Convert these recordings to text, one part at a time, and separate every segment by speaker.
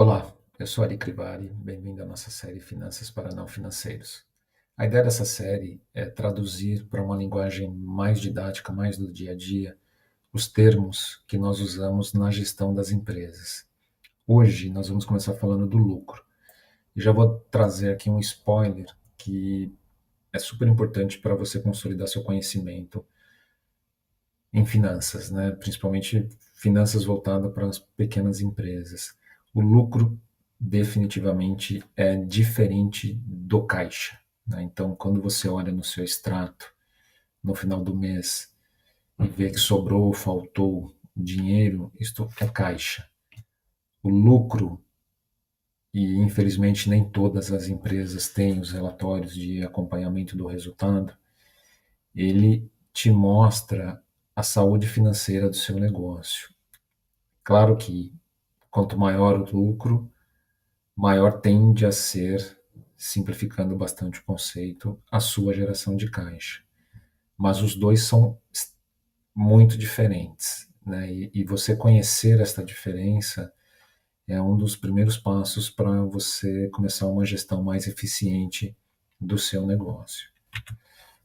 Speaker 1: Olá, eu sou Ari Crivari, bem-vindo à nossa série Finanças para Não Financeiros. A ideia dessa série é traduzir para uma linguagem mais didática, mais do dia a dia, os termos que nós usamos na gestão das empresas. Hoje nós vamos começar falando do lucro. E já vou trazer aqui um spoiler que é super importante para você consolidar seu conhecimento em finanças, né? Principalmente finanças voltadas para as pequenas empresas. O lucro definitivamente é diferente do caixa, né? Então, quando você olha no seu extrato, no final do mês, e vê que sobrou ou faltou dinheiro, isto é caixa. O lucro, e infelizmente nem todas as empresas têm os relatórios de acompanhamento do resultado, ele te mostra a saúde financeira do seu negócio. Claro que quanto maior o lucro, maior tende a ser, simplificando bastante o conceito, a sua geração de caixa. Mas os dois são muito diferentes, né? E você conhecer esta diferença é um dos primeiros passos para você começar uma gestão mais eficiente do seu negócio.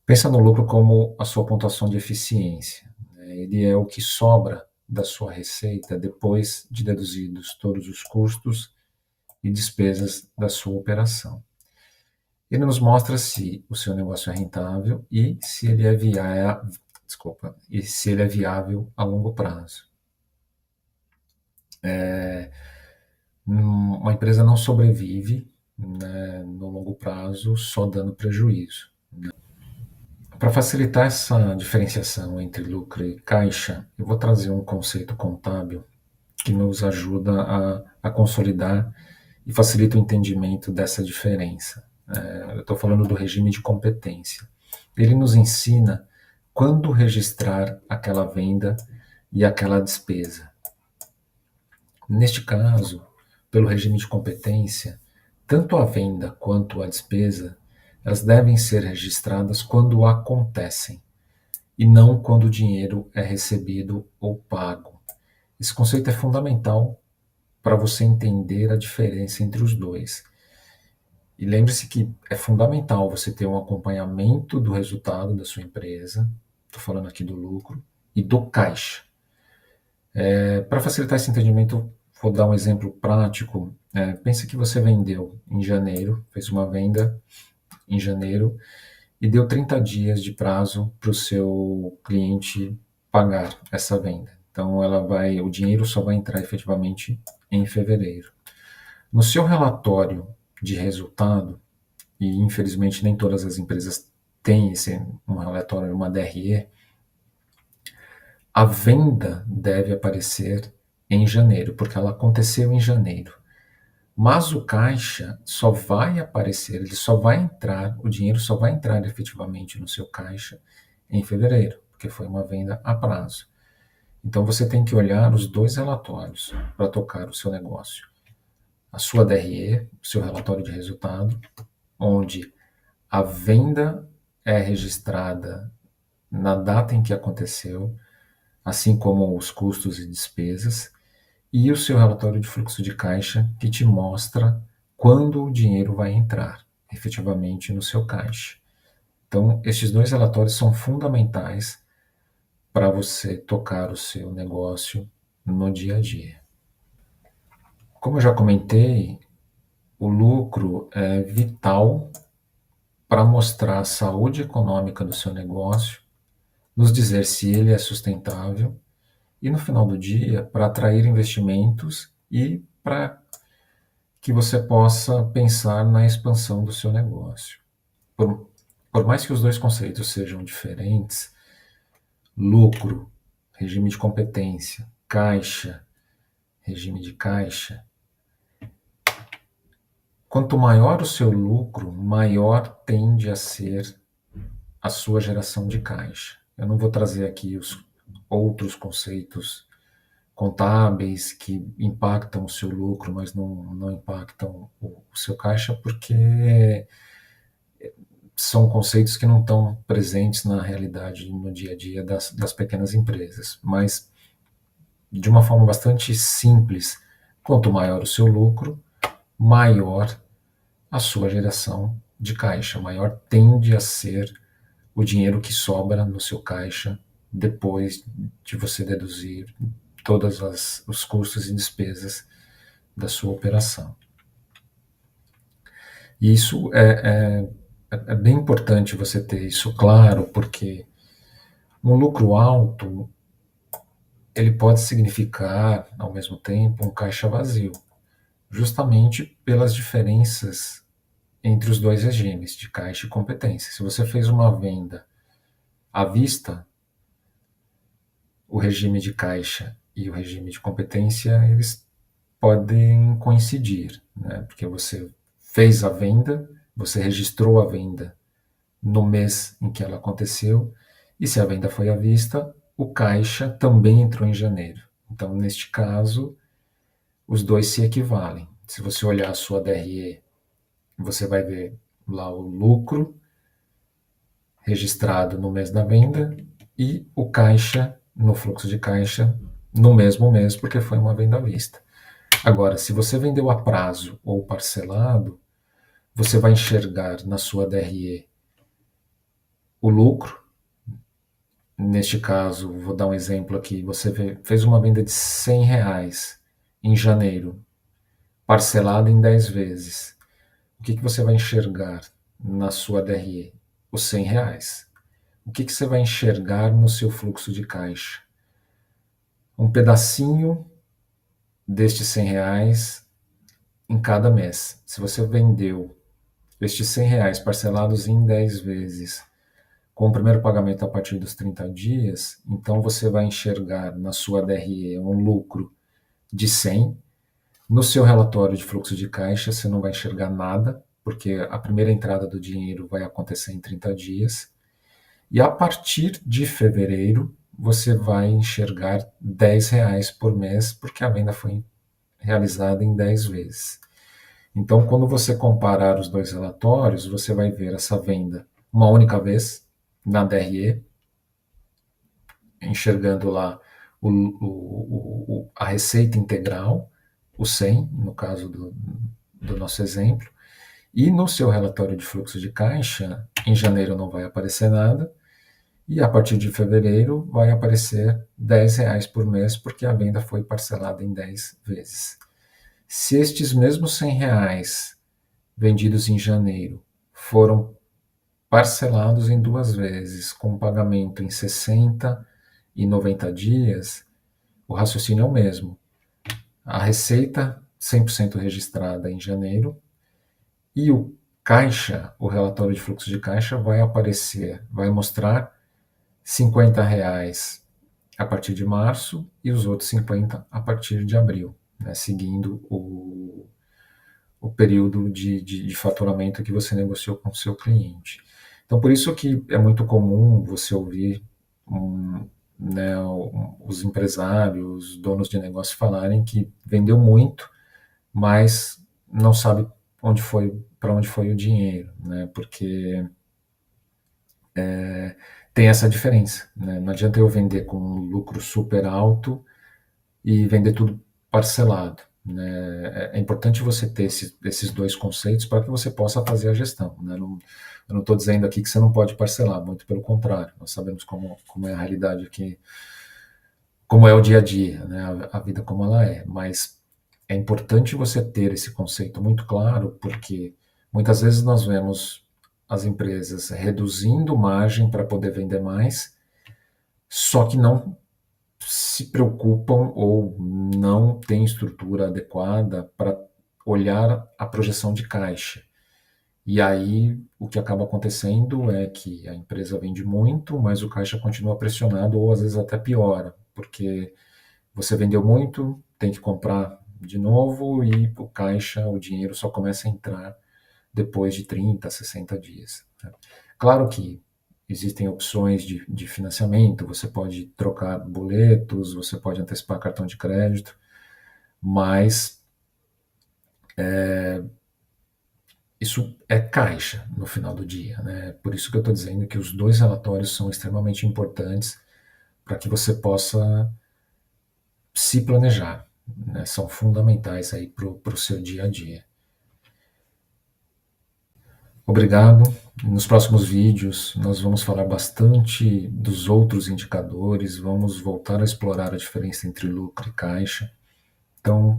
Speaker 1: Pensa no lucro como a sua pontuação de eficiência, né? Ele é o que sobra da sua receita depois de deduzidos todos os custos e despesas da sua operação. Ele nos mostra se o seu negócio é rentável e se ele é viável a longo prazo. Uma empresa não sobrevive, né, no longo prazo só dando prejuízo. Para facilitar essa diferenciação entre lucro e caixa, eu vou trazer um conceito contábil que nos ajuda a consolidar e facilita o entendimento dessa diferença. Eu estou falando do regime de competência. Ele nos ensina quando registrar aquela venda e aquela despesa. Neste caso, pelo regime de competência, tanto a venda quanto a despesa, elas devem ser registradas quando acontecem, e não quando o dinheiro é recebido ou pago. Esse conceito é fundamental para você entender a diferença entre os dois. E lembre-se que é fundamental você ter um acompanhamento do resultado da sua empresa, estou falando aqui do lucro, e do caixa. Para facilitar esse entendimento, vou dar um exemplo prático. Pense que você vendeu em janeiro, fez uma venda em janeiro e deu 30 dias de prazo para o seu cliente pagar essa venda. Então o dinheiro só vai entrar efetivamente em fevereiro. No seu relatório de resultado, e infelizmente nem todas as empresas têm um relatório, uma DRE, a venda deve aparecer em janeiro, porque ela aconteceu em janeiro. Mas o caixa só vai aparecer, o dinheiro só vai entrar efetivamente no seu caixa em fevereiro, porque foi uma venda a prazo. Então você tem que olhar os dois relatórios para tocar o seu negócio. A sua DRE, o seu relatório de resultado, onde a venda é registrada na data em que aconteceu, assim como os custos e despesas, e o seu relatório de fluxo de caixa, que te mostra quando o dinheiro vai entrar efetivamente no seu caixa. Então, estes dois relatórios são fundamentais para você tocar o seu negócio no dia a dia. Como eu já comentei, o lucro é vital para mostrar a saúde econômica do seu negócio, nos dizer se ele é sustentável e, no final do dia, para atrair investimentos e para que você possa pensar na expansão do seu negócio. Por mais que os dois conceitos sejam diferentes, lucro, regime de competência, caixa, regime de caixa, quanto maior o seu lucro, maior tende a ser a sua geração de caixa. Eu não vou trazer aqui os outros conceitos contábeis que impactam o seu lucro, mas não impactam o seu caixa, porque são conceitos que não estão presentes na realidade, no dia a dia das pequenas empresas. Mas, de uma forma bastante simples, Quanto maior o seu lucro, maior a sua geração de caixa, maior tende a ser o dinheiro que sobra no seu caixa depois de você deduzir todos os custos e despesas da sua operação. E isso é bem importante você ter isso claro, porque um lucro alto ele pode significar, ao mesmo tempo, um caixa vazio, justamente pelas diferenças entre os dois regimes de caixa e competência. Se você fez uma venda à vista, o regime de caixa e o regime de competência, eles podem coincidir, né? Porque você fez a venda, você registrou a venda no mês em que ela aconteceu, e se a venda foi à vista, o caixa também entrou em janeiro. Então, neste caso, os dois se equivalem. Se você olhar a sua DRE, você vai ver lá o lucro registrado no mês da venda e o caixa no fluxo de caixa no mesmo mês, porque foi uma venda à vista. Agora, se você vendeu a prazo ou parcelado, você vai enxergar na sua DRE o lucro. Neste caso, vou dar um exemplo aqui, você fez uma venda de R$ 100 em janeiro, parcelada em 10 vezes. O que você vai enxergar na sua DRE? Os R$ 100. O que você vai enxergar no seu fluxo de caixa? Um pedacinho destes R$ 100 em cada mês. Se você vendeu estes R$ 100 parcelados em 10 vezes, com o primeiro pagamento a partir dos 30 dias, então você vai enxergar na sua DRE um lucro de 100. No seu relatório de fluxo de caixa, você não vai enxergar nada, porque a primeira entrada do dinheiro vai acontecer em 30 dias. E a partir de fevereiro, você vai enxergar R$ 10 por mês, porque a venda foi realizada em 10 vezes. Então, quando você comparar os dois relatórios, você vai ver essa venda uma única vez na DRE, enxergando lá a receita integral, o 100, no caso do nosso exemplo, e no seu relatório de fluxo de caixa, em janeiro não vai aparecer nada, e a partir de fevereiro vai aparecer R$ 10 por mês, porque a venda foi parcelada em 10 vezes. Se estes mesmos R$ 100 vendidos em janeiro foram parcelados em 2 vezes, com pagamento em 60 e 90 dias, o raciocínio é o mesmo. A receita 100% registrada em janeiro e o caixa, o relatório de fluxo de caixa vai aparecer, vai mostrar R$ 50 a partir de março e os outros 50 a partir de abril, né, seguindo o período de faturamento que você negociou com o seu cliente. Então, por isso que é muito comum você ouvir né, os empresários, donos de negócio falarem que vendeu muito, mas não sabe para onde foi o dinheiro, né, porque tem essa diferença. Né? Não adianta eu vender com um lucro super alto e vender tudo parcelado. Né? É importante você ter esses dois conceitos para que você possa fazer a gestão. Né? Eu não estou dizendo aqui que você não pode parcelar, muito pelo contrário. Nós sabemos como é a realidade aqui, como é o dia a dia, né? A vida como ela é. Mas é importante você ter esse conceito muito claro, porque muitas vezes nós vemos as empresas reduzindo margem para poder vender mais, só que não se preocupam ou não têm estrutura adequada para olhar a projeção de caixa. E aí o que acaba acontecendo é que a empresa vende muito, mas o caixa continua pressionado ou às vezes até piora, porque você vendeu muito, tem que comprar de novo e o caixa, o dinheiro só começa a entrar depois de 30, 60 dias. Né? Claro que existem opções de financiamento, você pode trocar boletos, você pode antecipar cartão de crédito, mas isso é caixa no final do dia. Né? Por isso que eu estou dizendo que os dois relatórios são extremamente importantes para que você possa se planejar. né, são fundamentais aí para o seu dia a dia. Obrigado. Nos próximos vídeos, nós vamos falar bastante dos outros indicadores, vamos voltar a explorar a diferença entre lucro e caixa. Então,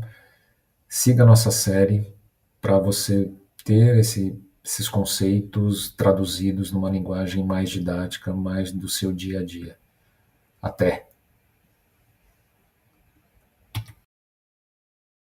Speaker 1: siga a nossa série para você ter esses conceitos traduzidos numa linguagem mais didática, mais do seu dia a dia. Até!